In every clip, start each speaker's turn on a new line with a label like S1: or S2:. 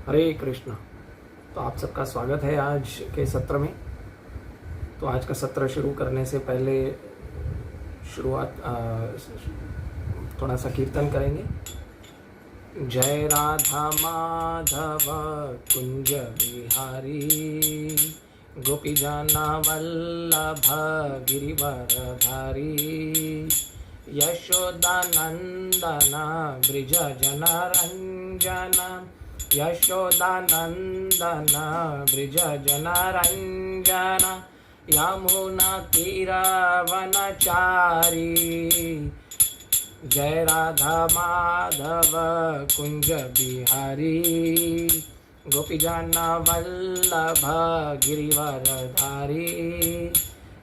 S1: हरे कृष्ण। तो आप सबका स्वागत है आज के सत्र में। तो आज का सत्र शुरू करने से पहले शुरुआत थोड़ा सा कीर्तन करेंगे। जय राधा माधव कुंज बिहारी, गोपी जाना वल्लभ गिरिवरधारी, यशोदा नंदना ब्रिज जनरंजना, यशोदा नंदना ब्रिज जनरंजना, यमुना तीरवनचारी, जय राधा माधव कुंज बिहारी, गोपी जाना वल्लभ गिरिवरधारी,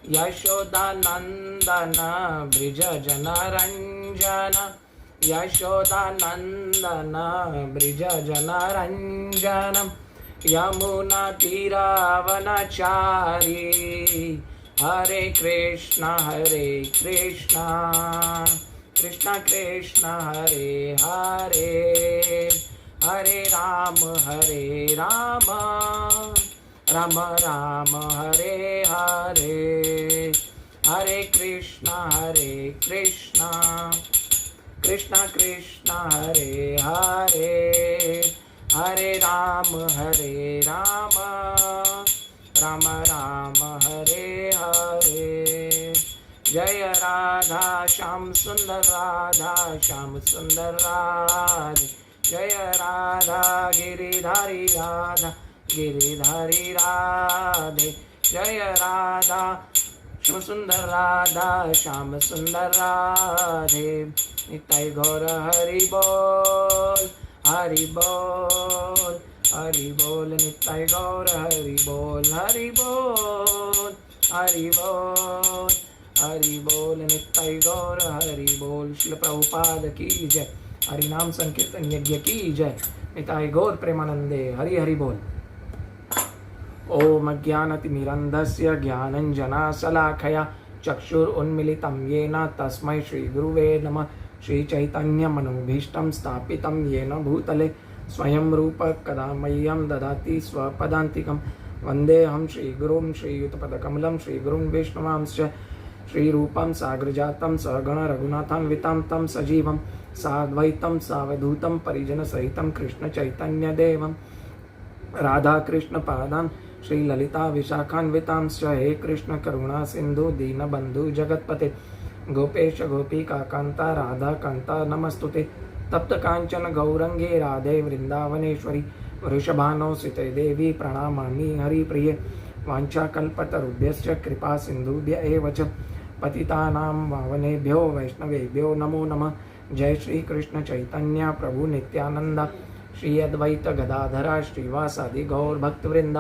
S1: यशोदा नंदना ब्रिज जनरंजना, यशोदा नंदना ब्रिज जनरंजनम, यमुना तीरवनचारी, हरे कृष्णा कृष्ण कृष्ण हरे हरे, हरे राम राम राम हरे हरे, हरे कृष्णा कृष्ण कृष्ण हरे हरे, हरे राम राम राम हरे हरे। जय राधा श्याम सुंदर राधा श्याम सुंदर राधे, जय राधा गिरिधारी राधे, जय राधा श्याम सुंदर राधा श्याम सुंदर राधे। निताय गौर हरि बोल हरि बोल हरि बोल, निताय गौर हरि बोल हरि बोल हरि बोल हरि बोल, निताय गौर हरि बोल। श्रील प्रभुपाद की जय। हरि नाम संकीर्तन यज्ञ की जय। निताय गौर प्रेमानंदे हरि हरि बोल। ओम अज्ञानतिमिरन्धस्य ज्ञानञ्जनशलाखया चक्षुरुन्मीलितं येन तस्मै श्रीगुरुवे नमः। श्रीचैतन्यमनोभीष्टं स्थापितं येन भूतले स्वयं रूप कदा मह्यं ददाति स्वपदान्तिकं। वन्देऽहं श्रीगुरुं श्रीयुतपदकमलं श्रीगुरुं वैष्णवांश्च श्रीरूपं साग्रजातं सगण रघुनाथान्वितं तं सजीवं साद्वैतं सावधूतं परिजनसहितं कृष्णचैतन्यदेवं राधाकृष्णपादान् श्रीललिता विशाखान्वितांश्च। हे कृष्ण करुणा सिन्धु दीनबन्धु जगत्पते, गोपेश गोपिकान्ता राधाकान्ता नमस्तुते। तप्त कांचन गौरंगे राधे वृंदावनेश्वरी, वृषभानुसुते देवी प्रणमामि हरिप्रिये। वाञ्छाकल्पतरुभ्यश्च कृपा सिन्धुभ्य एव च, पतितानां पावनेभ्यो वैष्णवेभ्यो नमो नमः। जय श्री कृष्ण चैतन्य प्रभु नित्यानंद, श्री अद्वैत गदाधरा श्रीवासादि गौर भक्तवृंद।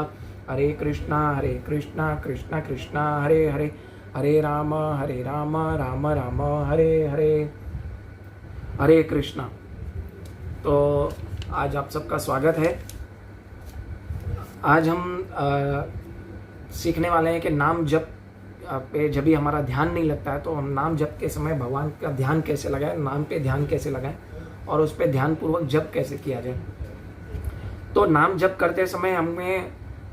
S1: हरे कृष्णा कृष्ण कृष्ण हरे हरे, हरे राम राम राम हरे हरे, हरे कृष्णा। तो आज आप सबका स्वागत है। आज हम सीखने वाले हैं कि नाम जप पे जब भी हमारा ध्यान नहीं लगता है तो हम नाम जप के समय भगवान का ध्यान कैसे लगाएं, नाम पे ध्यान कैसे लगाएं और उस पे ध्यान पूर्वक जप कैसे किया जाए। तो नाम जप करते समय हमें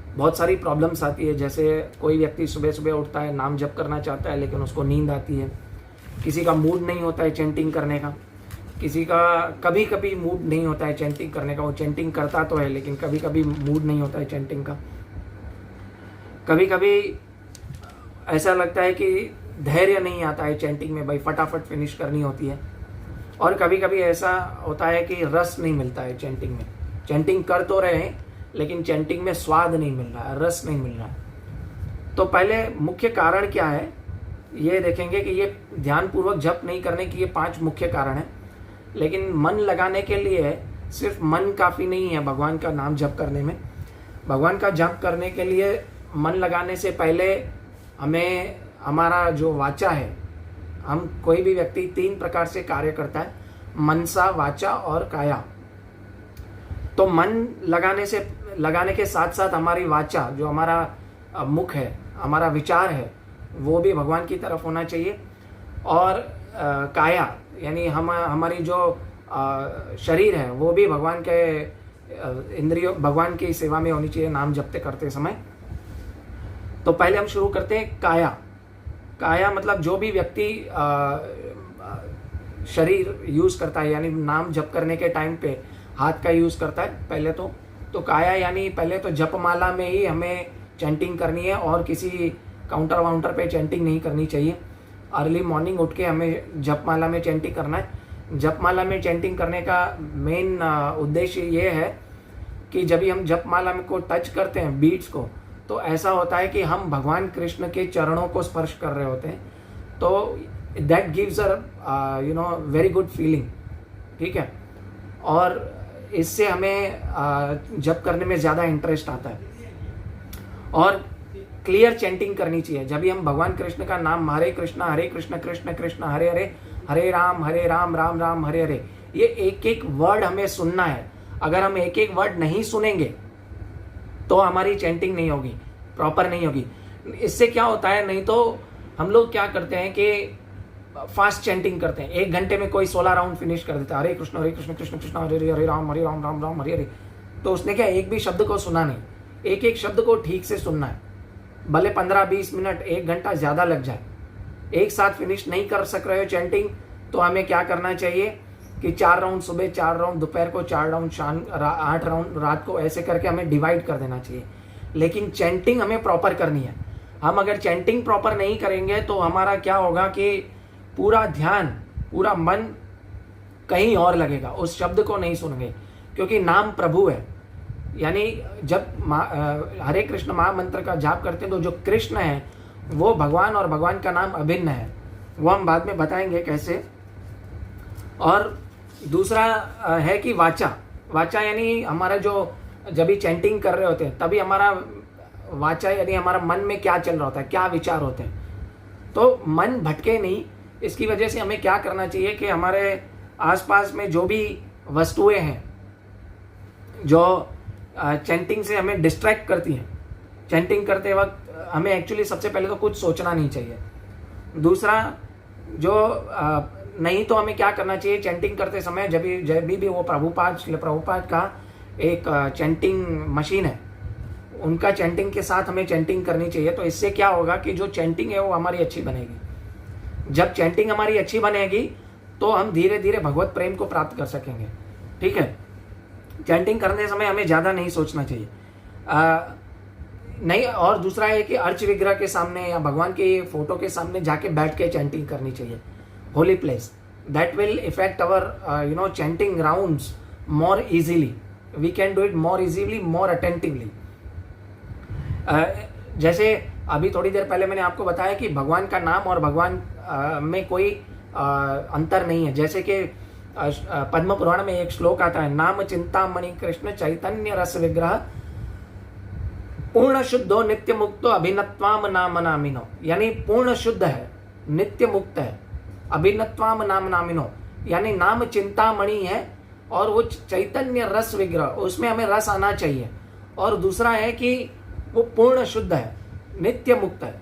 S1: बहुत सारी प्रॉब्लम्स आती है। जैसे कोई व्यक्ति सुबह सुबह उठता है, नाम जप करना चाहता है लेकिन उसको नींद आती है। किसी का मूड नहीं होता है चैंटिंग करने का, किसी का कभी कभी मूड नहीं होता है चैंटिंग करने का। वो चैंटिंग करता तो है लेकिन कभी कभी मूड नहीं होता है चैंटिंग का। कभी कभी ऐसा लगता है कि धैर्य नहीं आता है चैंटिंग में, भाई फटाफट फिनिश करनी होती है। और कभी कभी ऐसा होता है कि रस नहीं मिलता है चैंटिंग में। चैंटिंग कर तो रहे हैं लेकिन चैंटिंग में स्वाद नहीं मिल रहा है, रस नहीं मिल रहा है। तो पहले मुख्य कारण क्या है ये देखेंगे कि ये ध्यानपूर्वक जप नहीं करने की ये 5 मुख्य कारण है। लेकिन मन लगाने के लिए सिर्फ मन काफ़ी नहीं है भगवान का नाम जप करने में। भगवान का जप करने के लिए मन लगाने से पहले हमें हमारा जो वाचा है, हम कोई भी व्यक्ति 3 प्रकार से कार्य करता है, मनसा वाचा और काया। तो मन लगाने के साथ साथ हमारी वाचा, जो हमारा मुख है, हमारा विचार है, वो भी भगवान की तरफ होना चाहिए। और काया यानी हमारी जो शरीर है वो भी भगवान के इंद्रियों भगवान की सेवा में होनी चाहिए नाम जपते करते समय। तो पहले हम शुरू करते हैं काया। काया मतलब जो भी व्यक्ति शरीर यूज करता है, यानी नाम जप करने के टाइम पे हाथ का यूज करता है पहले तो काया यानी पहले तो जपमाला में ही हमें चैंटिंग करनी है और किसी काउंटर वाउंटर पे चैंटिंग नहीं करनी चाहिए। अर्ली मॉर्निंग उठ के हमें जपमाला में चैंटिंग करना है। जपमाला में चैंटिंग करने का मेन उद्देश्य ये है कि जब भी हम जपमाला में को टच करते हैं बीट्स को, तो ऐसा होता है कि हम भगवान कृष्ण के चरणों को स्पर्श कर रहे होते हैं। तो that gives a very good feeling, ठीक है। और इससे हमें जप करने में ज़्यादा इंटरेस्ट आता है। और क्लियर चैंटिंग करनी चाहिए जब भी हम भगवान कृष्ण का नाम हरे कृष्ण कृष्ण कृष्ण हरे हरे, हरे राम राम राम हरे हरे, ये एक एक वर्ड हमें सुनना है। अगर हम एक एक वर्ड नहीं सुनेंगे तो हमारी चैंटिंग नहीं होगी, प्रॉपर नहीं होगी। इससे क्या होता है, नहीं तो हम लोग क्या करते हैं कि फास्ट चैंटिंग करते हैं। 1 घंटे में कोई 16 राउंड फिनिश कर देता है, हरे कृष्ण कृष्ण कृष्ण हरे हरे, हरे राम राम राम हरे हरे। तो उसने क्या एक भी शब्द को सुना नहीं, एक एक शब्द को ठीक से सुनना है। भले 15-20 मिनट 1 घंटा ज़्यादा लग जाए, एक साथ फिनिश नहीं कर सक रहे हो चैंटिंग, तो हमें क्या करना चाहिए कि 4 राउंड सुबह, 4 राउंड दोपहर को, 4 राउंड शाम, 8 राउंड रात को, ऐसे करके हमें डिवाइड कर देना चाहिए। लेकिन चैंटिंग हमें प्रॉपर करनी है। हम अगर चैंटिंग प्रॉपर नहीं करेंगे तो हमारा क्या होगा कि पूरा ध्यान, पूरा मन कहीं और लगेगा, उस शब्द को नहीं सुनेंगे। क्योंकि नाम प्रभु है, यानी जब हरे कृष्ण महामंत्र का जाप करते हैं तो जो कृष्ण है वो भगवान, और भगवान का नाम अभिन्न है, वो हम बाद में बताएंगे कैसे। और दूसरा है कि वाचा। वाचा यानी हमारा जो जब भी चैंटिंग कर रहे होते हैं तभी हमारा वाचा यानी हमारा मन में क्या चल रहा होता है, क्या विचार होते हैं, तो मन भटके नहीं। इसकी वजह से हमें क्या करना चाहिए कि हमारे आसपास में जो भी वस्तुएं हैं जो चैंटिंग से हमें डिस्ट्रैक्ट करती हैं, चैंटिंग करते वक्त हमें एक्चुअली सबसे पहले तो कुछ सोचना नहीं चाहिए। दूसरा जो नहीं तो हमें क्या करना चाहिए, चैंटिंग करते समय जब भी वो प्रभुपाद का एक चैंटिंग मशीन है, उनका चैंटिंग के साथ हमें चैंटिंग करनी चाहिए। तो इससे क्या होगा कि जो चैंटिंग है वो हमारी अच्छी बनेगी। जब चैंटिंग हमारी अच्छी बनेगी तो हम धीरे धीरे भगवत प्रेम को प्राप्त कर सकेंगे, ठीक है। चैंटिंग करने समय हमें ज़्यादा नहीं सोचना चाहिए। नहीं, और दूसरा है कि अर्च विग्रह के सामने या भगवान के फोटो के सामने जाके बैठ के चैंटिंग करनी चाहिए, holy place. That will effect our chanting rounds more easily. We can do it more easily, more attentively. जैसे अभी थोड़ी देर पहले मैंने आपको बताया कि भगवान का नाम और भगवान में कोई अंतर नहीं है। जैसे कि पद्म पुराण में एक श्लोक आता है, नाम चिंतामणि कृष्ण चैतन्य रस विग्रह पूर्ण शुद्धो नित्य मुक्तो अभिन्नत्वाम नाम नामिनो, यानी पूर्ण शुद्ध है, नित्य मुक्त है, अभिन्नत्वाम नाम नामिनो, यानी नाम चिंतामणि है और वो चैतन्य रस विग्रह, उसमें हमें रस आना चाहिए। और दूसरा है कि वो पूर्ण शुद्ध है, नित्य मुक्त है,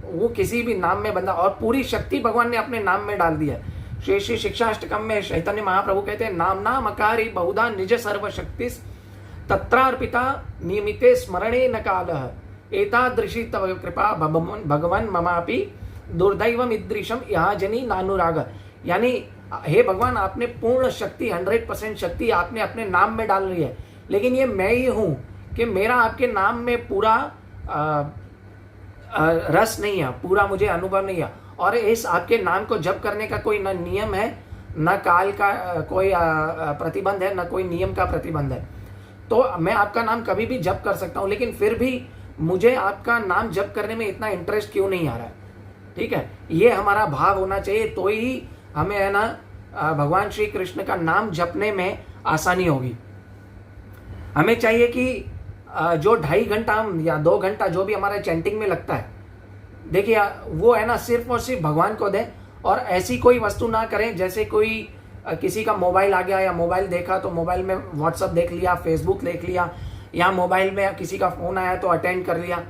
S1: वो किसी भी नाम में बंधा, और पूरी शक्ति भगवान ने अपने नाम में डाल दी है। श्री श्री शिक्षाष्टकम में चैतन्य महाप्रभु कहते हैं, नाम नाम अकारी बहुधा निज सर्वशक्ति तत्रार्पिता नियमिते स्मरणे न कालः एतादृशी तव कृपा भगवन ममापि दुर्दैवम ईदृशम यहाँ जनी नानुराग। यानी हे भगवान, आपने पूर्ण शक्ति 100% शक्ति आपने अपने नाम में डाल रही है, लेकिन ये मैं ही हूँ कि मेरा आपके नाम में पूरा रस नहीं है, पूरा मुझे अनुभव नहीं है। और इस आपके नाम को जप करने का कोई न नियम है, न काल का कोई प्रतिबंध है, न कोई नियम का प्रतिबंध है। तो मैं आपका नाम कभी भी जप कर सकता हूँ, लेकिन फिर भी मुझे आपका नाम जप करने में इतना इंटरेस्ट क्यों नहीं आ रहा है, ठीक है। ये हमारा भाव होना चाहिए, तो ही हमें है ना भगवान श्री कृष्ण का नाम जपने में आसानी होगी। हमें चाहिए कि जो 2.5 घंटा या 2 घंटा जो भी हमारे चैंटिंग में लगता है, देखिए वो है ना सिर्फ और सिर्फ भगवान को दें। और ऐसी कोई वस्तु ना करें जैसे कोई किसी का मोबाइल आ गया या मोबाइल देखा तो मोबाइल में व्हाट्सअप देख लिया, फेसबुक देख लिया, या मोबाइल में किसी का फ़ोन आया तो अटेंड कर लिया।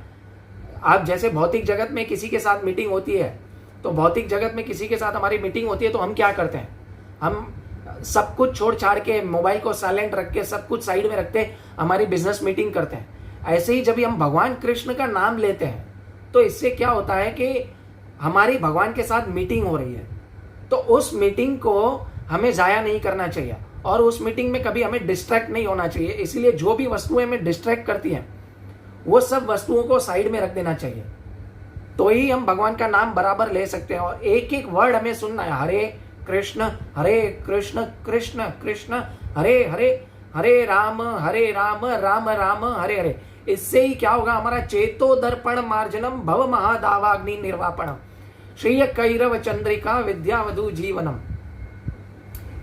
S1: आप जैसे भौतिक जगत में किसी के साथ मीटिंग होती है, तो भौतिक जगत में किसी के साथ हमारी मीटिंग होती है तो हम क्या करते हैं, हम सब कुछ छोड़ छाड़ के, मोबाइल को साइलेंट रख के, सब कुछ साइड में रखते हमारी बिजनेस मीटिंग करते हैं। ऐसे ही जब भी हम भगवान कृष्ण का नाम लेते हैं तो इससे क्या होता है कि हमारी भगवान के साथ मीटिंग हो रही है, तो उस मीटिंग को हमें ज़ाया नहीं करना चाहिए और उस मीटिंग में कभी हमें डिस्ट्रैक्ट नहीं होना चाहिए। इसलिए जो भी वस्तुएं हमें डिस्ट्रैक्ट करती हैं वो सब वस्तुओं को साइड में रख देना चाहिए, तो ही हम भगवान का नाम बराबर ले सकते हैं। और एक एक वर्ड हमें सुनना है, हरे कृष्ण कृष्ण कृष्ण हरे हरे, हरे राम राम राम हरे हरे। इससे ही क्या होगा, हमारा चेतो दर्पण मार्जनम भव महादावाग्नि निर्वापणम श्रेय कैरव चंद्रिका विद्यावधु जीवनम।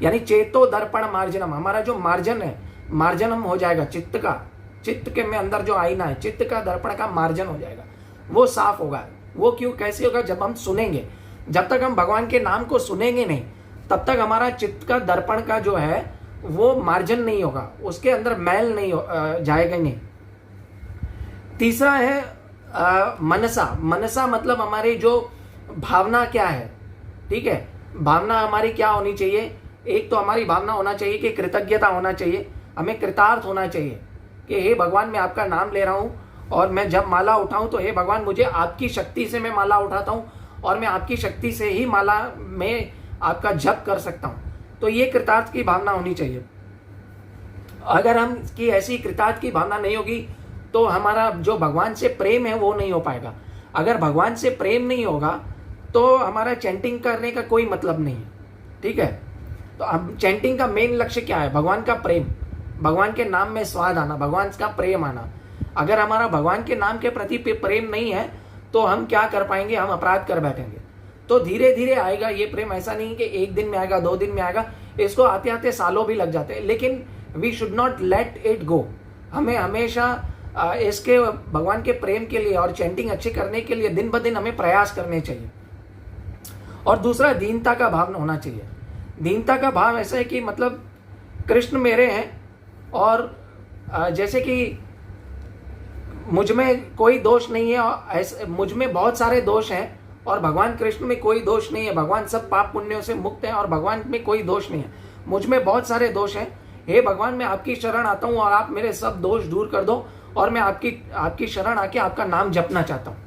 S1: यानी चेतो दर्पण मार्जनम, हमारा जो मार्जन है, मार्जनम हो जाएगा चित्त का, चित्त के में अंदर जो आईना है, चित्त का दर्पण का मार्जन हो जाएगा, वो साफ होगा। वो क्यों, कैसे होगा, जब हम सुनेंगे। जब तक हम भगवान के नाम को सुनेंगे नहीं तब तक हमारा चित्त का दर्पण का जो है वो मार्जन नहीं होगा, उसके अंदर मैल नहीं जाएगा नहीं। तीसरा है मनसा। मनसा मतलब हमारी जो भावना क्या है, ठीक है, भावना हमारी क्या होनी चाहिए। एक तो हमारी भावना होना चाहिए कि कृतज्ञता होना चाहिए, हमें कृतार्थ होना चाहिए कि हे भगवान मैं आपका नाम ले रहा हूँ और मैं जब माला उठाऊं तो हे भगवान मुझे आपकी शक्ति से मैं माला उठाता हूँ और मैं आपकी शक्ति से ही माला में आपका जप कर सकता हूँ। तो ये कृतार्थ की भावना होनी चाहिए। अगर हम की ऐसी कृतार्थ की भावना नहीं होगी तो हमारा जो भगवान से प्रेम है वो नहीं हो पाएगा। अगर भगवान से प्रेम नहीं होगा तो हमारा चैंटिंग करने का कोई मतलब नहीं है, ठीक है। तो अब चैंटिंग का मेन लक्ष्य क्या है, भगवान का प्रेम, भगवान के नाम में स्वाद आना, भगवान का प्रेम आना। अगर हमारा भगवान के नाम के प्रति प्रेम नहीं है तो हम क्या कर पाएंगे, हम अपराध कर बैठेंगे। तो धीरे धीरे आएगा ये प्रेम, ऐसा नहीं कि एक दिन में आएगा, 2 दिन में आएगा, इसको आते आते सालों भी लग जाते हैं। लेकिन we should not let it go. हमें हमेशा इसके भगवान के प्रेम के लिए और चैंटिंग अच्छी करने के लिए दिन ब दिन हमें प्रयास करने चाहिए। और दूसरा दीनता का भाव होना चाहिए। दीनता का भाव ऐसा है कि मतलब कृष्ण मेरे हैं और जैसे कि मुझ में कोई दोष नहीं है और ऐसे मुझ में बहुत सारे दोष हैं और भगवान कृष्ण में कोई दोष नहीं है। भगवान सब पाप पुण्यों से मुक्त हैं और भगवान में कोई दोष नहीं है। मुझ में बहुत सारे दोष हैं, हे भगवान मैं आपकी शरण आता हूँ और आप मेरे सब दोष दूर कर दो और मैं आपकी शरण आके आपका नाम जपना चाहता हूँ,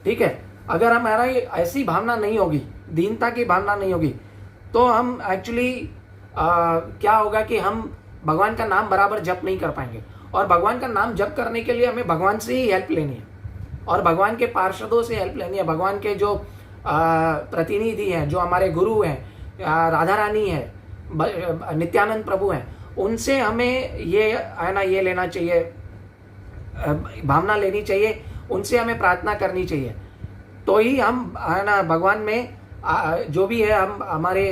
S1: ठीक है। अगर हमारा ऐसी भावना नहीं होगी, दीनता की भावना नहीं होगी, तो हम एक्चुअली क्या होगा कि हम भगवान का नाम बराबर जप नहीं कर पाएंगे। और भगवान का नाम जप करने के लिए हमें भगवान से ही हेल्प लेनी है और भगवान के पार्षदों से हेल्प लेनी है। भगवान के जो प्रतिनिधि हैं, जो हमारे गुरु हैं, राधा रानी है, नित्यानंद प्रभु हैं, उनसे हमें ये है ना ये लेना चाहिए, भावना लेनी चाहिए, उनसे हमें प्रार्थना करनी चाहिए। तो ही हम है ना भगवान में जो भी है हम हमारे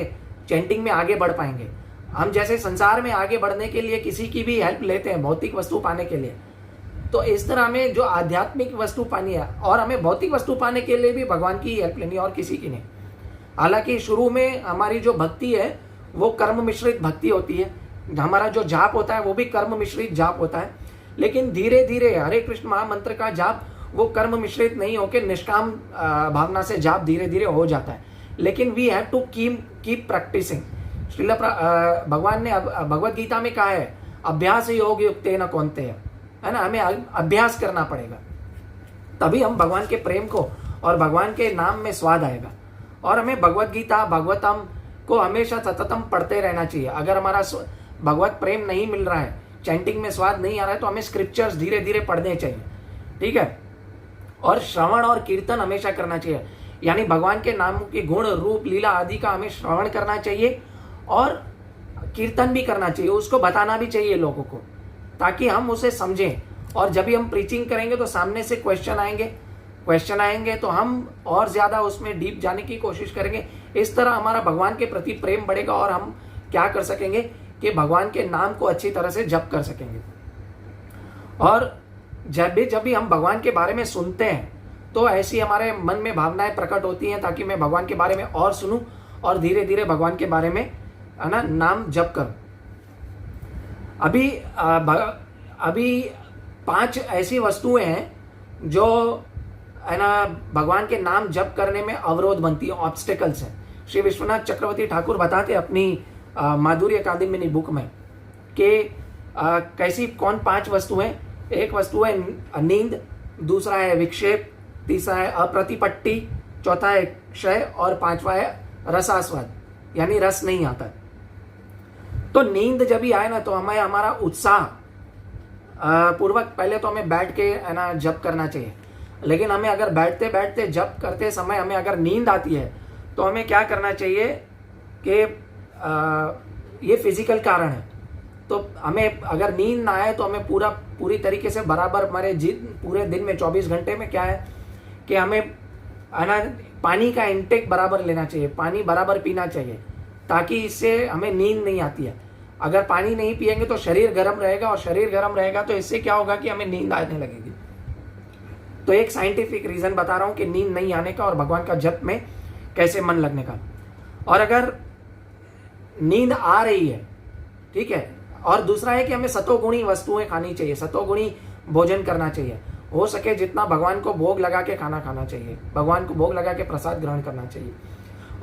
S1: चैंटिंग में आगे बढ़ पाएंगे। हम जैसे संसार में आगे बढ़ने के लिए किसी की भी हेल्प लेते हैं भौतिक वस्तु पाने के लिए, तो इस तरह हमें जो आध्यात्मिक वस्तु पानी है और हमें भौतिक वस्तु पाने के लिए भी भगवान की हेल्प लेनी है और किसी की नहीं। हालांकि शुरू में हमारी जो भक्ति है वो कर्म मिश्रित भक्ति होती है, हमारा जो जाप होता है वो भी कर्म मिश्रित जाप होता है। लेकिन धीरे धीरे हरे कृष्ण महामंत्र का जाप वो कर्म मिश्रित नहीं होकर निष्काम भावना से जाप धीरे धीरे हो जाता है। लेकिन we have to keep practising. Srila भगवान ने भगवत गीता में कहा है अभ्यास योग युक्तेन कौन्तेय, है ना, हमें अभ्यास करना पड़ेगा, तभी हम भगवान के प्रेम को और भगवान के नाम में स्वाद आएगा। और हमें भगवत गीता भागवतम को हमेशा सततम पढ़ते रहना चाहिए। अगर हमारा भगवत प्रेम नहीं मिल रहा है, चैंटिंग में स्वाद नहीं आ रहा है, तो हमें स्क्रिप्चर्स धीरे धीरे पढ़ने चाहिए, ठीक है। और श्रवण और कीर्तन हमेशा करना चाहिए, यानी भगवान के नाम के गुण रूप लीला आदि का हमें श्रवण करना चाहिए और कीर्तन भी करना चाहिए, उसको बताना भी चाहिए लोगों को, ताकि हम उसे समझें। और जब भी हम प्रीचिंग करेंगे तो सामने से क्वेश्चन आएंगे तो हम और ज़्यादा उसमें डीप जाने की कोशिश करेंगे। इस तरह हमारा भगवान के प्रति प्रेम बढ़ेगा और हम क्या कर सकेंगे कि भगवान के नाम को अच्छी तरह से जप कर सकेंगे। और जब भी हम भगवान के बारे में सुनते हैं तो ऐसी हमारे मन में भावनाएं प्रकट होती हैं, ताकि मैं भगवान के बारे में और सुनूं और धीरे धीरे भगवान के बारे में है ना नाम जप करूं। अभी 5 ऐसी वस्तुएं हैं जो है ना भगवान के नाम जप करने में अवरोध बनती है, ऑब्स्टेकल्स हैं। श्री विश्वनाथ चक्रवर्ती ठाकुर बताते अपनी माधुर्य कादम्बिनी बुक में कि कैसी कौन 5 वस्तुएं, एक वस्तु है नींद, दूसरा है विक्षेप, तीसरा है अप्रतिपट्टी, चौथा है क्षय और 5वां है रसास्वाद, यानी रस नहीं आता। तो नींद जब भी आए ना तो हमें हमारा उत्साह पूर्वक पहले तो हमें बैठ के है ना जप करना चाहिए। लेकिन हमें अगर बैठते बैठते जप करते समय हमें अगर नींद आती है तो हमें क्या करना चाहिए कि ये फिजिकल कारण है। तो हमें अगर नींद ना आए तो हमें पूरी तरीके से बराबर हमारे पूरे दिन में 24 घंटे में क्या है कि हमें है ना पानी का इंटेक बराबर लेना चाहिए, पानी बराबर पीना चाहिए, ताकि इससे हमें नींद नहीं आती है। अगर पानी नहीं पिएंगे तो शरीर गर्म रहेगा, और शरीर गर्म रहेगा तो इससे क्या होगा कि हमें नींद आने लगेगी। तो एक साइंटिफिक रीजन बता रहा हूं कि नींद नहीं आने का और भगवान का जप में कैसे मन लगने का। और अगर नींद आ रही है, ठीक है, और दूसरा है कि हमें सतोगुणी वस्तुएं खानी चाहिए, सतोगुणी भोजन करना चाहिए। हो सके जितना भगवान को भोग लगा के खाना खाना चाहिए, भगवान को भोग लगा के प्रसाद ग्रहण करना चाहिए।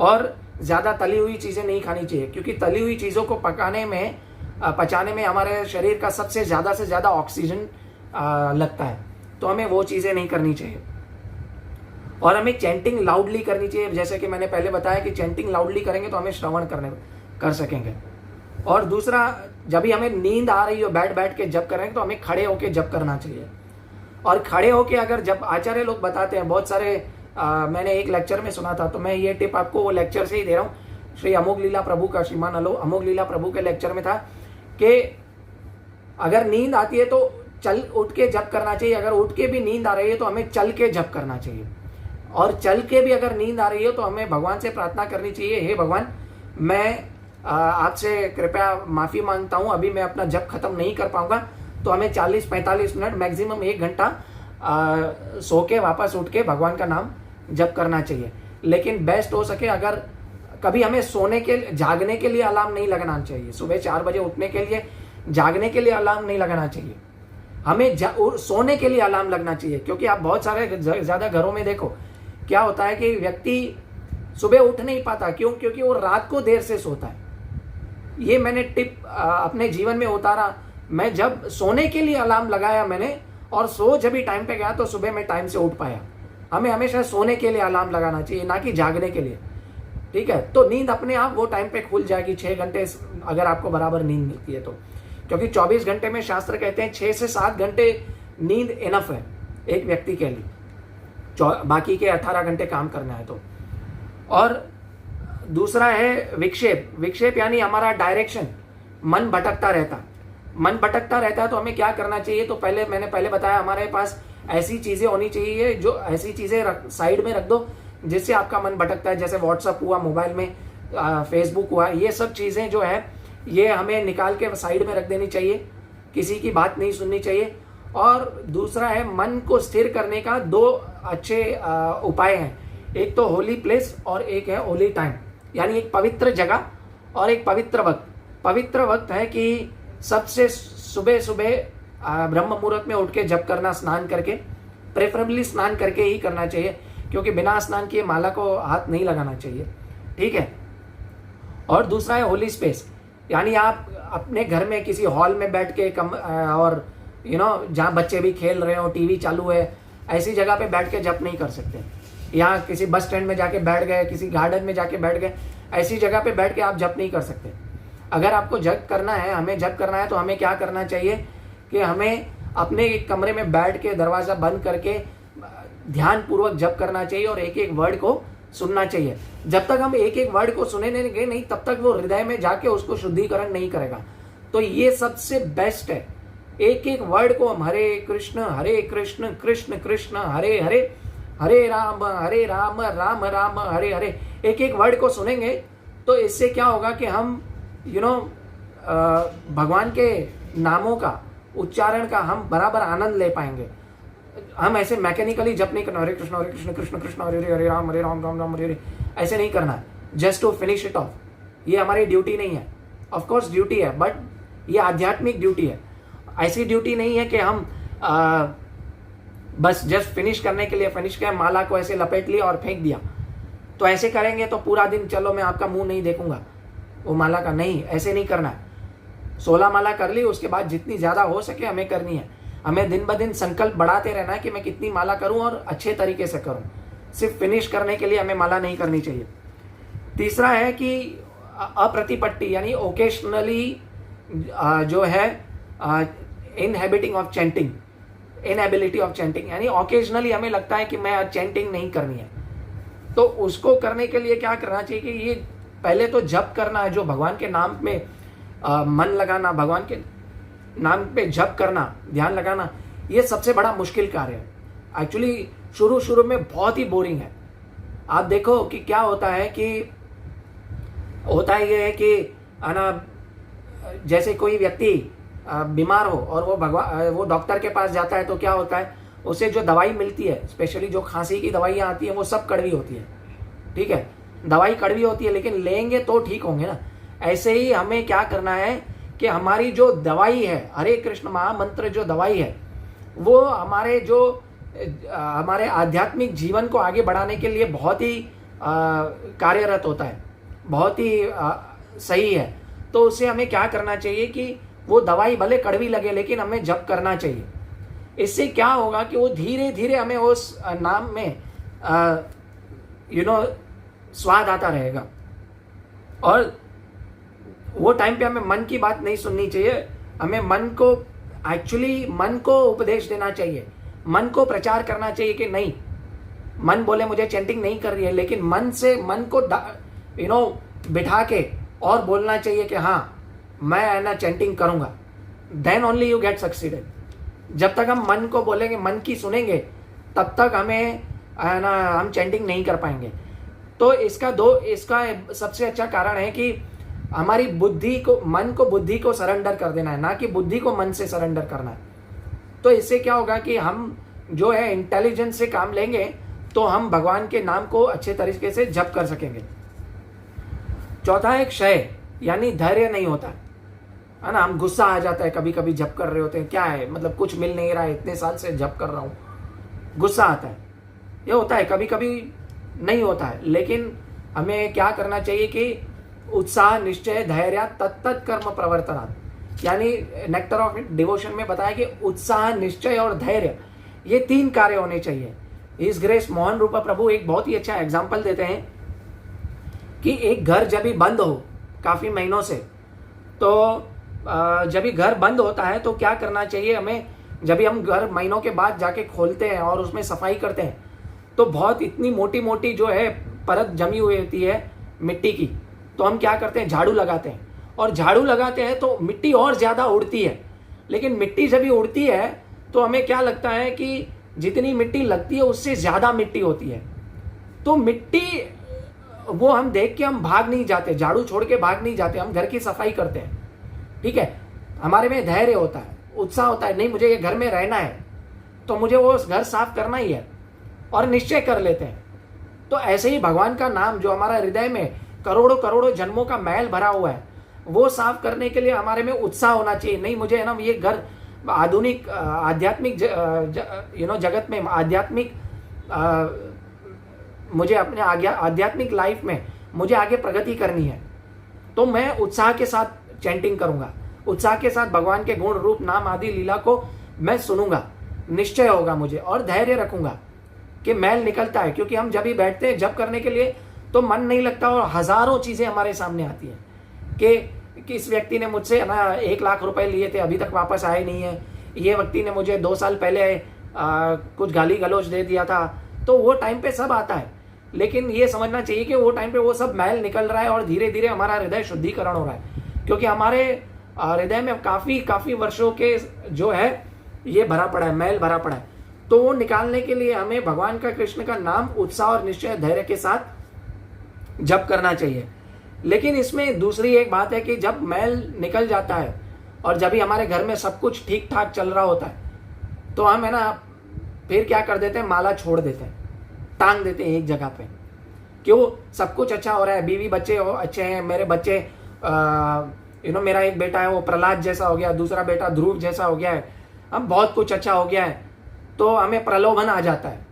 S1: और ज़्यादा तली हुई चीज़ें नहीं खानी चाहिए, क्योंकि तली हुई चीज़ों को पचाने में हमारे शरीर का सबसे ज़्यादा से ज़्यादा ऑक्सीजन लगता है, तो हमें वो चीज़ें नहीं करनी चाहिए। और हमें चैंटिंग लाउडली करनी चाहिए, जैसे कि मैंने पहले बताया कि चैंटिंग लाउडली करेंगे तो हमें श्रवण कर सकेंगे। और दूसरा, जब भी हमें नींद आ रही हो बैठ बैठ के जप करेंगे तो हमें खड़े होके जप करना चाहिए। और खड़े होके अगर जब आचार्य लोग बताते हैं, बहुत सारे मैंने एक लेक्चर में सुना था, तो मैं ये टिप आपको वो लेक्चर से ही दे रहा हूँ। श्री अमोघ लीला प्रभु का, श्रीमान अमोघ लीला प्रभु के लेक्चर में था कि अगर नींद आती है तो उठ के जप करना चाहिए, अगर उठ के भी नींद आ रही है तो हमें चल के जप करना चाहिए। और चल के भी अगर नींद आ रही है तो हमें भगवान से प्रार्थना करनी चाहिए, हे भगवान, मैं आपसे कृपया माफ़ी मांगता हूँ, अभी मैं अपना जप खत्म नहीं कर पाऊंगा, तो हमें 40-45 मिनट मैक्सिमम 1 घंटा सो के वापस उठ के भगवान का नाम जप करना चाहिए। लेकिन बेस्ट हो सके अगर कभी हमें जागने के लिए अलार्म नहीं लगाना चाहिए, सुबह 4 बजे उठने के लिए जागने के लिए अलार्म नहीं लगाना चाहिए, हमें सोने के लिए अलार्म लगना चाहिए। क्योंकि आप बहुत सारे ज़्यादा घरों में देखो क्या होता है कि व्यक्ति सुबह उठ नहीं पाता, क्यों? क्योंकि वो रात को देर से सोता है। ये मैंने टिप अपने जीवन में उतारा। मैं जब सोने के लिए अलार्म लगाया मैंने, और जब भी टाइम पे गया तो सुबह मैं टाइम से उठ पाया। हमें हमेशा सोने के लिए अलार्म लगाना चाहिए, ना कि जागने के लिए, ठीक है? तो नींद अपने आप वो टाइम पे खुल जाएगी, 6 घंटे अगर आपको बराबर नींद मिलती है तो। क्योंकि 24 घंटे में शास्त्र कहते हैं 6 से 7 घंटे नींद इनफ है एक व्यक्ति के लिए, बाकी के 18 घंटे काम करना है तो। और दूसरा है विक्षेप। विक्षेप यानी हमारा डायरेक्शन, मन भटकता रहता है तो हमें क्या करना चाहिए? तो मैंने पहले बताया, हमारे पास ऐसी चीज़ें होनी चाहिए, जो ऐसी चीज़ें साइड में रख दो जिससे आपका मन भटकता है, जैसे व्हाट्सअप हुआ मोबाइल में, फेसबुक हुआ, ये सब चीज़ें जो है ये हमें निकाल के साइड में रख देनी चाहिए, किसी की बात नहीं सुननी चाहिए। और दूसरा है मन को स्थिर करने का 2 अच्छे उपाय हैं, एक तो होली प्लेस और एक है होली टाइम, यानी एक पवित्र जगह और एक पवित्र वक्त। पवित्र वक्त है कि सबसे सुबह ब्रह्म मुहूर्त में उठ के जप करना, स्नान करके, प्रेफरेबली स्नान करके ही करना चाहिए, क्योंकि बिना स्नान किए माला को हाथ नहीं लगाना चाहिए, ठीक है? और दूसरा है होली स्पेस, यानी आप अपने घर में किसी हॉल में बैठ के और जहाँ बच्चे भी खेल रहे हो, टीवी चालू है, ऐसी जगह पे बैठ के जप नहीं कर सकते। यहाँ किसी बस स्टैंड में जाके बैठ गए, किसी गार्डन में जाके बैठ गए, ऐसी जगह पे बैठ के आप जप नहीं कर सकते। अगर आपको जप करना है, हमें जप करना है, तो हमें क्या करना चाहिए कि हमें अपने एक कमरे में बैठ के दरवाज़ा बंद करके ध्यान पूर्वक जप करना चाहिए और एक एक वर्ड को सुनना चाहिए। जब तक हम एक एक वर्ड को सुने नहीं तब तक वो हृदय में जाके उसको शुद्धिकरण नहीं करेगा। तो ये सबसे बेस्ट है, एक एक वर्ड को हम हरे कृष्ण कृष्ण कृष्ण हरे हरे, हरे राम राम राम हरे हरे, एक एक वर्ड को सुनेंगे तो इससे क्या होगा कि हम भगवान के नामों का उच्चारण का हम बराबर आनंद ले पाएंगे। हम ऐसे मैकेनिकली जप नहीं करना, हरे कृष्ण कृष्ण कृष्ण हरे हरे, हरे राम राम राम हरे हरे, ऐसे नहीं करना है just to finish it off. ये हमारी ड्यूटी नहीं है, ऑफ कोर्स ड्यूटी है, बट ये आध्यात्मिक ड्यूटी है। ऐसी ड्यूटी नहीं है कि हम बस जस्ट फिनिश करने के लिए फिनिश किया, माला को ऐसे लपेट लिया और फेंक दिया। तो ऐसे करेंगे तो पूरा दिन चलो मैं आपका मुंह नहीं देखूंगा, वो माला का, नहीं, ऐसे नहीं करना है। 16 माला कर ली, उसके बाद जितनी ज़्यादा हो सके हमें करनी है। हमें दिन ब दिन संकल्प बढ़ाते रहना है कि मैं कितनी माला करूं और अच्छे तरीके से करूं। सिर्फ फिनिश करने के लिए हमें माला नहीं करनी चाहिए। तीसरा है कि अप्रतिपट्टी यानी ओकेशनली जो है inhabiting of chanting, inability of chanting, यानी ओकेजनली हमें लगता है कि मैं आज चैंटिंग नहीं करनी है, तो उसको करने के लिए क्या करना चाहिए कि ये पहले तो जप करना है, जो भगवान के नाम में मन लगाना, भगवान के नाम पे जप करना, ध्यान लगाना, ये सबसे बड़ा मुश्किल कार्य है। एक्चुअली शुरू शुरू में बहुत ही बोरिंग है। आप देखो कि क्या होता है कि ये है कि ना, जैसे कोई व्यक्ति बीमार हो और वो डॉक्टर के पास जाता है तो क्या होता है, उसे जो दवाई मिलती है, स्पेशली जो खांसी की दवाइयाँ आती हैं, वो सब कड़वी होती है। ठीक है, दवाई कड़वी होती है, लेकिन लेंगे तो ठीक होंगे ना। ऐसे ही हमें क्या करना है कि हमारी जो दवाई है, हरे कृष्ण महामंत्र जो दवाई है, वो हमारे आध्यात्मिक जीवन को आगे बढ़ाने के लिए बहुत ही कार्यरत होता है, बहुत ही सही है। तो उसे हमें क्या करना चाहिए कि वो दवाई भले कड़वी लगे लेकिन हमें जप करना चाहिए। इससे क्या होगा कि वो धीरे धीरे हमें उस नाम में स्वाद आता रहेगा। और वो टाइम पे हमें मन की बात नहीं सुननी चाहिए, हमें मन को उपदेश देना चाहिए, मन को प्रचार करना चाहिए कि नहीं, मन बोले मुझे चैंटिंग नहीं कर रही है, लेकिन मन को बिठा के और बोलना चाहिए कि हाँ मैं चैंटिंग करूंगा। Then only you get succeeded. जब तक हम मन को बोलेंगे, मन की सुनेंगे, तब तक हम चैंटिंग नहीं कर पाएंगे। तो इसका सबसे अच्छा कारण है कि हमारी मन को बुद्धि को सरेंडर कर देना है, ना कि बुद्धि को मन से सरेंडर करना है। तो इससे क्या होगा कि हम जो है इंटेलिजेंस से काम लेंगे तो हम भगवान के नाम को अच्छे तरीके से जप कर सकेंगे। चौथा है क्षय, यानी धैर्य नहीं होता है ना। हम गुस्सा आ जाता है कभी कभी, जप कर रहे होते हैं, क्या है मतलब कुछ मिल नहीं रहा है, इतने साल से जप कर रहा हूँ, गुस्सा आता है। ये होता है, कभी कभी नहीं होता है, लेकिन हमें क्या करना चाहिए कि उत्साह, निश्चय, धैर्य, तत्त कर्म प्रवर्तनात्, यानी नेक्टर ऑफ डिवोशन में बताया कि उत्साह, निश्चय और धैर्य, ये 3 कार्य होने चाहिए। इस ग्रेस मोहन रूपा प्रभु एक बहुत ही अच्छा एग्जाम्पल देते हैं कि एक घर जब भी बंद हो काफ़ी महीनों से, तो जब भी घर बंद होता है तो क्या करना चाहिए हमें, जब भी हम घर महीनों के बाद जाके खोलते हैं और उसमें सफाई करते हैं, तो बहुत इतनी मोटी मोटी जो है परत जमी हुई होती है मिट्टी की, तो हम क्या करते हैं, झाड़ू लगाते हैं, और झाड़ू लगाते हैं तो मिट्टी और ज़्यादा उड़ती है। लेकिन मिट्टी जब भी उड़ती है तो हमें क्या लगता है कि जितनी मिट्टी लगती है उससे ज़्यादा मिट्टी होती है। तो मिट्टी वो हम देख के हम भाग नहीं जाते, झाड़ू छोड़ के भाग नहीं जाते, हम घर की सफाई करते हैं। ठीक है, हमारे में धैर्य होता है, उत्साह होता है, नहीं मुझे ये घर में रहना है तो मुझे वो घर साफ करना ही है, और निश्चय कर लेते हैं। तो ऐसे ही भगवान का नाम जो हमारा हृदय में करोड़ों करोड़ों जन्मों का मैल भरा हुआ है, वो साफ करने के लिए हमारे में उत्साह होना चाहिए। नहीं मुझे है ना ये घर आधुनिक आध्यात्मिक जगत में आध्यात्मिक मुझे अपने आध्यात्मिक लाइफ में मुझे आगे प्रगति करनी है, तो मैं उत्साह के साथ चैंटिंग करूंगा, उत्साह के साथ भगवान के गुण रूप नाम आदि लीला को मैं सुनूंगा, निश्चय होगा मुझे, और धैर्य रखूंगा कि मैल निकलता है। क्योंकि हम जब भी बैठते हैं जब करने के लिए तो मन नहीं लगता, और हजारों चीजें हमारे सामने आती हैं कि इस व्यक्ति ने मुझसे ना 1 लाख रुपए लिए थे, अभी तक वापस आए नहीं है, ये व्यक्ति ने मुझे 2 साल पहले कुछ गाली गलौज दे दिया था। तो वो टाइम पे सब आता है, लेकिन ये समझना चाहिए कि वो टाइम पे वो सब मैल निकल रहा है और धीरे धीरे हमारा हृदय शुद्धिकरण हो रहा है, क्योंकि हमारे हृदय में काफ़ी वर्षों के जो है ये भरा पड़ा है, मैल भरा पड़ा है। तो वो निकालने के लिए हमें भगवान का, कृष्ण का नाम उत्साह और निश्चय धैर्य के साथ जप करना चाहिए। लेकिन इसमें दूसरी एक बात है कि जब मैल निकल जाता है और जब भी हमारे घर में सब कुछ ठीक ठाक चल रहा होता है, तो हम है ना फिर क्या कर देते हैं, माला छोड़ देते हैं, टांग देते हैं एक जगह पे। क्यों, सब कुछ अच्छा हो रहा है, बीवी बच्चे अच्छे हैं, मेरे बच्चे मेरा एक बेटा है वो प्रहलाद जैसा हो गया, दूसरा बेटा ध्रुव जैसा हो गया है, अब बहुत कुछ अच्छा हो गया है, तो हमें प्रलोभन आ जाता है।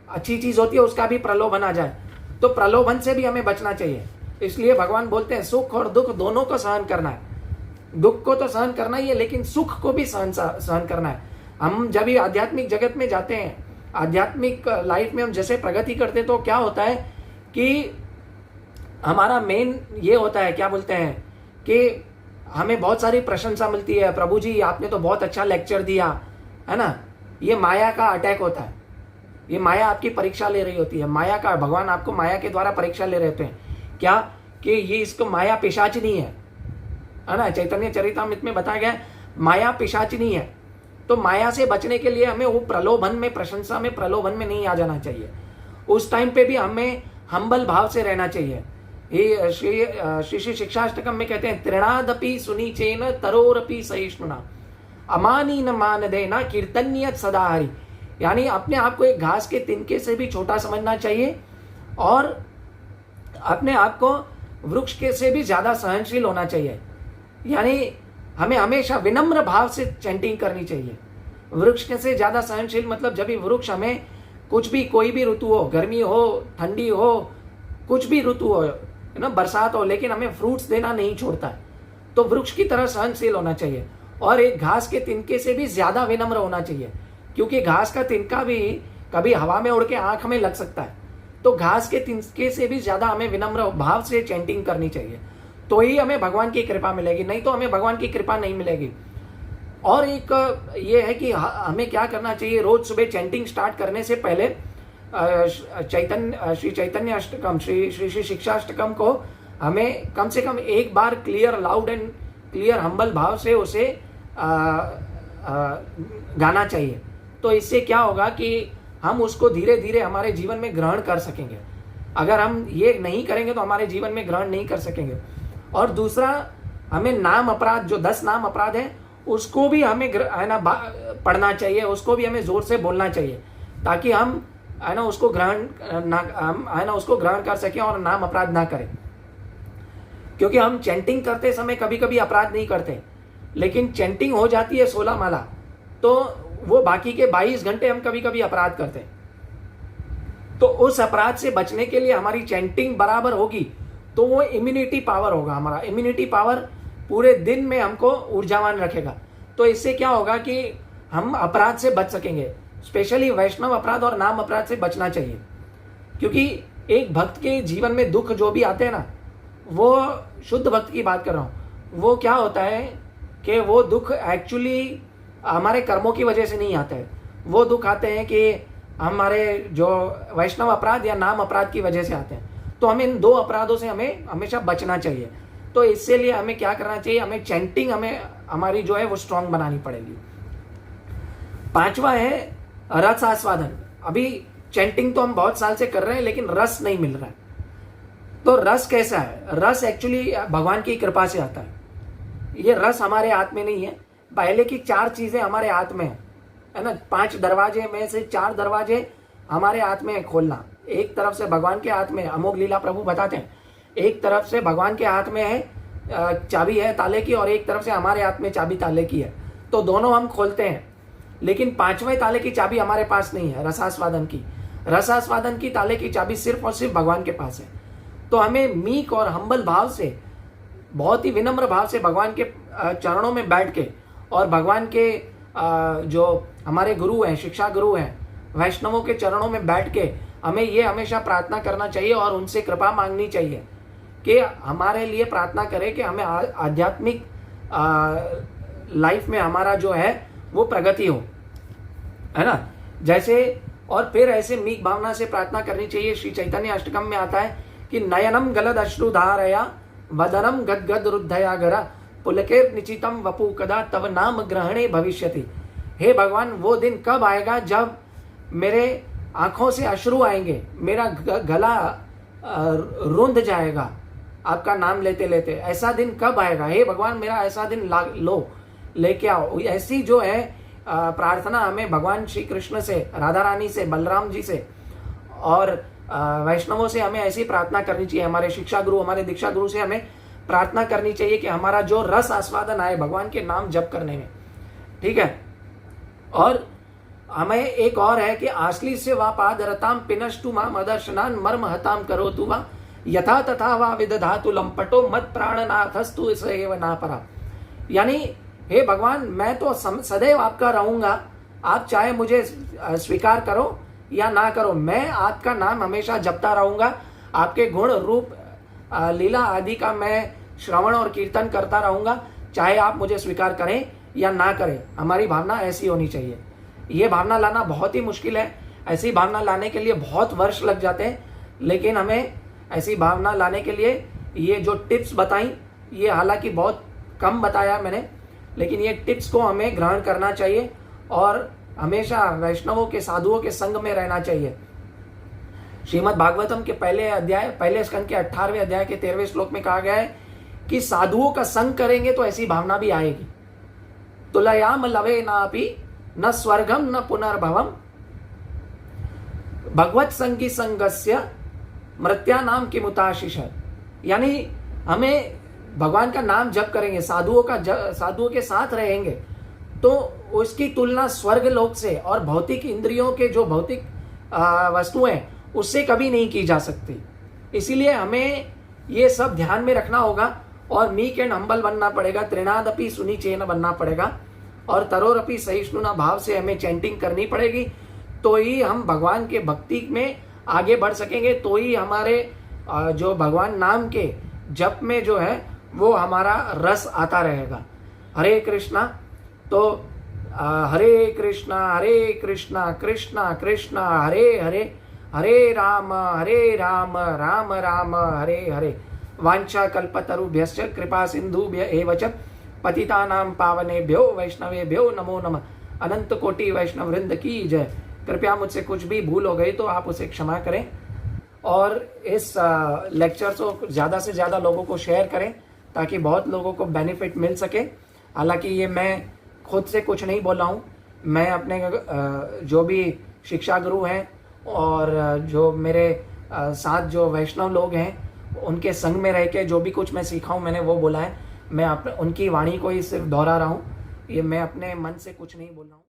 S1: अच्छी चीज़ होती है उसका भी प्रलोभन आ जाए, तो प्रलोभन से भी हमें बचना चाहिए। इसलिए भगवान बोलते हैं सुख और दुख दोनों को सहन करना है। दुख को तो सहन करना ही है, लेकिन सुख को भी सहन करना है। हम जब भी आध्यात्मिक जगत में जाते हैं, आध्यात्मिक लाइफ में हम जैसे प्रगति करते हैं, तो क्या होता है कि हमारा मेन ये होता है, क्या बोलते हैं कि हमें बहुत सारी प्रशंसा मिलती है, प्रभु जी आपने तो बहुत अच्छा लेक्चर दिया, है ना। ये माया का अटैक होता है, ये माया आपकी परीक्षा ले रही होती है। माया का, भगवान आपको माया के द्वारा परीक्षा ले रहे होते हैं, क्या कि ये इसको माया पिशाचिनी है ना। चैतन्य चरितामृत में बताया गया माया पिशाचिनी है। तो माया से बचने के लिए हमें वो प्रलोभन में, प्रशंसा में, प्रलोभन में नहीं आ जाना चाहिए। उस टाइम पे भी हमें हम्बल भाव से रहना चाहिए। ये श्री शिक्षाष्टकम में कहते हैं तृणादपि सुनीचेन तरोरपि सहिष्णुना अमानी न मान देना कीर्तन्यत सदा हरि। यानी अपने आप को एक घास के तिनके से भी छोटा समझना चाहिए और अपने आप को वृक्ष के से भी ज्यादा सहनशील होना चाहिए। यानी हमें हमेशा विनम्र भाव से चैंटिंग करनी चाहिए। वृक्ष के से ज्यादा सहनशील मतलब जब भी वृक्ष हमें कुछ भी, कोई भी ऋतु हो, गर्मी हो, ठंडी हो, कुछ भी ऋतु हो, है ना, बरसात हो, लेकिन हमें फ्रूट्स देना नहीं छोड़ता है, तो वृक्ष की तरह सहनशील होना चाहिए। और एक घास के तिनके से भी ज्यादा विनम्र होना चाहिए, क्योंकि घास का तिनका भी कभी हवा में उड़ के आंख में लग सकता है। तो घास के तिनके से भी ज्यादा हमें विनम्र भाव से चैंटिंग करनी चाहिए, तो ही हमें भगवान की कृपा मिलेगी, नहीं तो हमें भगवान की कृपा नहीं मिलेगी। और एक ये है कि हमें क्या करना चाहिए, रोज सुबह चैंटिंग स्टार्ट करने से पहले श्री चैतन्य अष्टकम, श्री शिक्षाष्टकम को हमें कम से कम एक बार clear, loud and clear, humble भाव से उसे गाना चाहिए। तो इससे क्या होगा कि हम उसको धीरे धीरे हमारे जीवन में ग्रहण कर सकेंगे। अगर हम ये नहीं करेंगे तो हमारे जीवन में ग्रहण नहीं कर सकेंगे। और दूसरा, हमें नाम अपराध, जो 10 नाम अपराध है, उसको भी हमें है ना पढ़ना चाहिए, उसको भी हमें जोर से बोलना चाहिए, ताकि हम है ना उसको ग्रहण है ना उसको ग्रहण कर सकें और नाम अपराध ना करें। क्योंकि हम चैंटिंग करते समय कभी कभी अपराध नहीं करते, लेकिन चैंटिंग हो जाती है 16 माला, तो वो बाकी के 22 घंटे हम कभी कभी अपराध करते हैं। तो उस अपराध से बचने के लिए हमारी चैंटिंग बराबर होगी, तो वो इम्यूनिटी पावर होगा। हमारा इम्यूनिटी पावर पूरे दिन में हमको ऊर्जावान रखेगा। तो इससे क्या होगा कि हम अपराध से बच सकेंगे, स्पेशली वैष्णव अपराध और नाम अपराध से बचना चाहिए। क्योंकि एक भक्त के जीवन में दुख जो भी आते हैं ना, वो शुद्ध भक्त की बात कर रहा हूं, वो क्या होता है कि वो दुख एक्चुअली हमारे कर्मों की वजह से नहीं आते हैं। वो दुख आते हैं कि हमारे जो वैष्णव अपराध या नाम अपराध की वजह से आते हैं। तो हमें इन 2 अपराधों से हमें हमेशा बचना चाहिए। तो इससे लिए हमें क्या करना चाहिए, हमें चैंटिंग हमें हमारी जो है वो स्ट्रांग बनानी पड़ेगी। 5वां है रस आस्वादन। अभी चैंटिंग तो हम बहुत साल से कर रहे हैं, लेकिन रस नहीं मिल रहा है। तो रस कैसा है? रस एक्चुअली भगवान की कृपा से आता है। ये रस हमारे हाथ में नहीं है। पहले की 4 चीजें हमारे हाथ में है ना, 5 दरवाजे में से 4 दरवाजे हमारे हाथ में है खोलना। एक तरफ से भगवान के हाथ में, अमोघ लीला प्रभु बताते हैं, एक तरफ से भगवान के हाथ में है चाबी है ताले की, और एक तरफ से हमारे हाथ में चाबी ताले की है। तो दोनों हम खोलते हैं, लेकिन 5वें ताले की चाबी हमारे पास नहीं है, रसास्वादन की। रसास्वादन की ताले की चाबी सिर्फ और सिर्फ भगवान के पास है। तो हमें मीक और हम्बल भाव से, बहुत ही विनम्र भाव से भगवान के चरणों में बैठ के, और भगवान के जो हमारे गुरु हैं, शिक्षा गुरु हैं, वैष्णवों के चरणों में बैठ के हमें ये हमेशा प्रार्थना करना चाहिए और उनसे कृपा मांगनी चाहिए कि हमारे लिए प्रार्थना करें कि हमें आध्यात्मिक लाइफ में हमारा जो है वो प्रगति हो, है ना। जैसे, और फिर ऐसे मीक भावना से प्रार्थना करनी चाहिए। श्री चैतन्य अष्टकम में आता है कि नयनम गलद अश्रुधारया वदनम गदगद रुद्धया गरा पुलकेर निचितम वपु कदा तव नाम ग्रहणे भविष्यति। हे भगवान, वो दिन कब आएगा जब मेरे आंखों से अश्रु आएंगे, मेरा गला रुंध जाएगा आपका नाम लेते लेते। ऐसा दिन कब आएगा? हे भगवान, मेरा ऐसा दिन लेके आओ। ऐसी जो है प्रार्थना हमें भगवान श्री कृष्ण से, राधा रानी से, बलराम जी से और वैष्णवों से हमें ऐसी प्रार्थना करनी चाहिए। हमारे शिक्षा गुरु, हमारे दीक्षा गुरु से हमें प्रार्थना करनी चाहिए कि हमारा जो रस आस्वादन आए भगवान के नाम जप करने में, ठीक है। और हमें एक और है कि आश्ली से वा पादरताम पिनष्टु माम अदर्शनान मर्म हताम करो तु वा यथा तथा वा विदधातु लंपटो मत प्राणनाथस्तु स एव नापरा। यानी हे भगवान, मैं तो सदैव आपका रहूंगा, आप चाहे मुझे स्वीकार करो या ना करो, मैं आपका नाम हमेशा जपता रहूंगा, आपके गुण रूप लीला आदि का मैं श्रवण और कीर्तन करता रहूंगा, चाहे आप मुझे स्वीकार करें या ना करें। हमारी भावना ऐसी होनी चाहिए। ये भावना लाना बहुत ही मुश्किल है, ऐसी भावना लाने के लिए बहुत वर्ष लग जाते हैं, लेकिन हमें ऐसी भावना लाने के लिए ये जो टिप्स बताई, ये हालांकि बहुत कम बताया मैंने, लेकिन ये टिप्स को हमें ग्रहण करना चाहिए और हमेशा वैष्णवों के, साधुओं के संग में रहना चाहिए। श्रीमद् भागवतम के पहले स्कंद के 18वें अध्याय के 13वें श्लोक में कहा गया है कि साधुओं का संग करेंगे तो ऐसी भावना भी आएगी। तुलयाम लवे नापि न स्वर्गम न पुनर्भवम भगवत संगी संगस्य मृत्या नाम किमुताशिष। यानी हमें भगवान का नाम जप करेंगे, साधुओं के साथ रहेंगे तो उसकी तुलना स्वर्ग लोक से और भौतिक इंद्रियों के जो भौतिक वस्तुएं उससे कभी नहीं की जा सकती। इसीलिए हमें ये सब ध्यान में रखना होगा और मीक एंड हम्बल बनना पड़ेगा, त्रिनादपि सुनिचेन बनना पड़ेगा और तरोरपि सहिष्णुना भाव से हमें चैंटिंग करनी पड़ेगी। तो ही हम भगवान के भक्ति में आगे बढ़ सकेंगे, तो ही हमारे जो भगवान नाम के जप में जो है वो हमारा रस आता रहेगा। हरे कृष्णा। तो हरे कृष्णा कृष्णा कृष्णा हरे हरे, हरे राम राम राम हरे हरे। वांछा कल्पतरुभ्यश्च कृपा सिंधुभ्य एव च पतितानां पावनेभ्यो वैष्णवेभ्यो नमो नमः। अनंत कोटि वैष्णव वृंद की जय। कृपया मुझसे कुछ भी भूल हो गई तो आप उसे क्षमा करें और इस लेक्चर को ज़्यादा से ज़्यादा लोगों को शेयर करें ताकि बहुत लोगों को बेनिफिट मिल सके। हालांकि ये मैं खुद से कुछ नहीं बोला हूँ, मैं अपने जो भी शिक्षा गुरु हैं और जो मेरे साथ जो वैष्णव लोग हैं उनके संग में रह के जो भी कुछ मैं सीखा हूँ मैंने वो बोला है। मैं उनकी वाणी को ही सिर्फ दोहरा रहा हूँ, ये मैं अपने मन से कुछ नहीं बोल रहा हूँ।